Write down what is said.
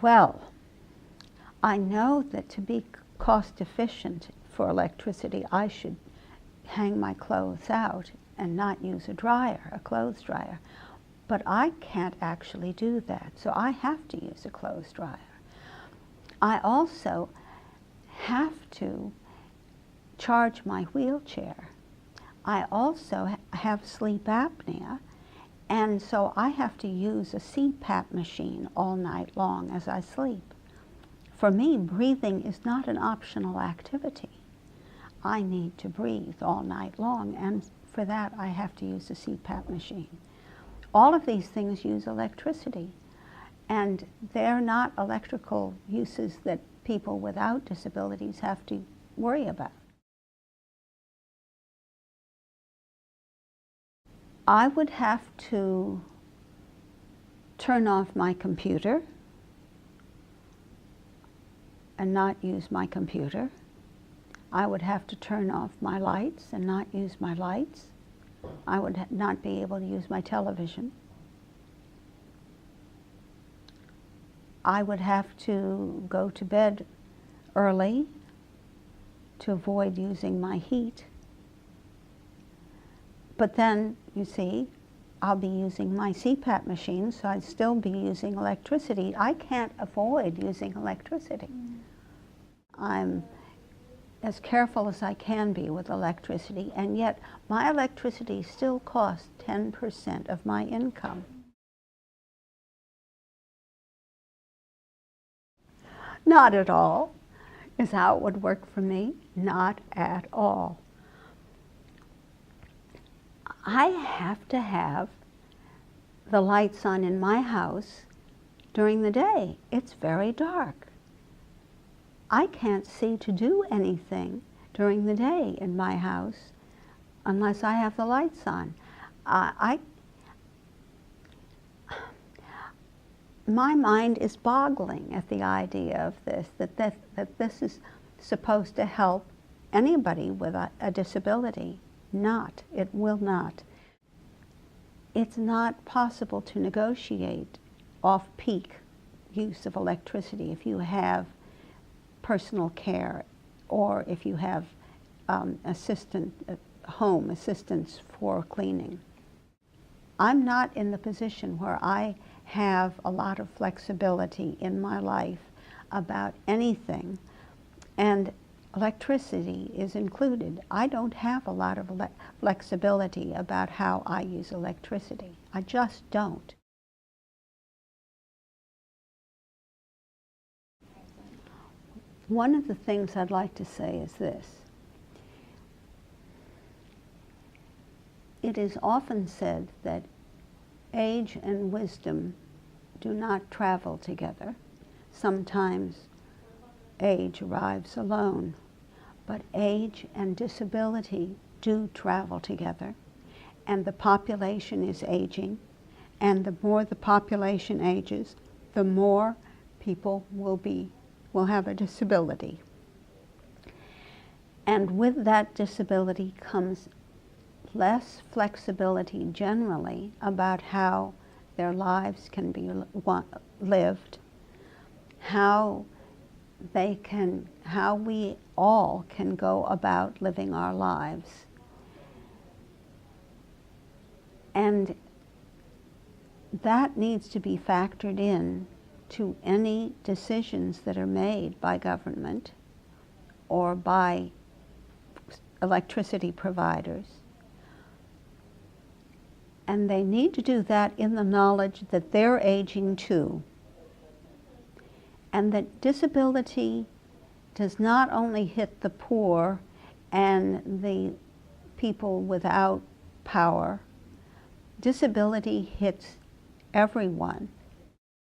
Well, I know that to be cost efficient for electricity, I should hang my clothes out and not use a dryer, a clothes dryer. But I can't actually do that, so I have to use a clothes dryer. I also have to charge my wheelchair. I also have sleep apnea, and so I have to use a CPAP machine all night long as I sleep. For me, breathing is not an optional activity. I need to breathe all night long, and for that I have to use a CPAP machine. All of these things use electricity, and they're not electrical uses that people without disabilities have to worry about. I would have to turn off my computer and not use my computer. I would have to turn off my lights and not use my lights. I would not be able to use my television. I would have to go to bed early to avoid using my heat. But then, you see, I'll be using my CPAP machine, so I'd still be using electricity. I can't avoid using electricity. I'm as careful as I can be with electricity, and yet my electricity still costs 10% of my income. Not at all is how it would work for me. Not at all. I have to have the lights on in my house during the day. It's very dark. I can't see to do anything during the day in my house unless I have the lights on. My mind is boggling at the idea of this, that this is supposed to help anybody with a disability. Not. It will not. It's not possible to negotiate off-peak use of electricity if you have personal care or if you have home assistance for cleaning. I'm not in the position where I have a lot of flexibility in my life about anything, and electricity is included. I don't have a lot of flexibility about how I use electricity. I just don't. One of the things I'd like to say is this. It is often said that age and wisdom do not travel together. Sometimes age arrives alone, but age and disability do travel together, and the population is aging, and the more the population ages, the more people will have a disability. And with that disability comes less flexibility generally about how their lives can be lived, how we all can go about living our lives. And that needs to be factored in to any decisions that are made by government or by electricity providers. And they need to do that in the knowledge that they're aging too. And that disability does not only hit the poor and the people without power. Disability hits everyone.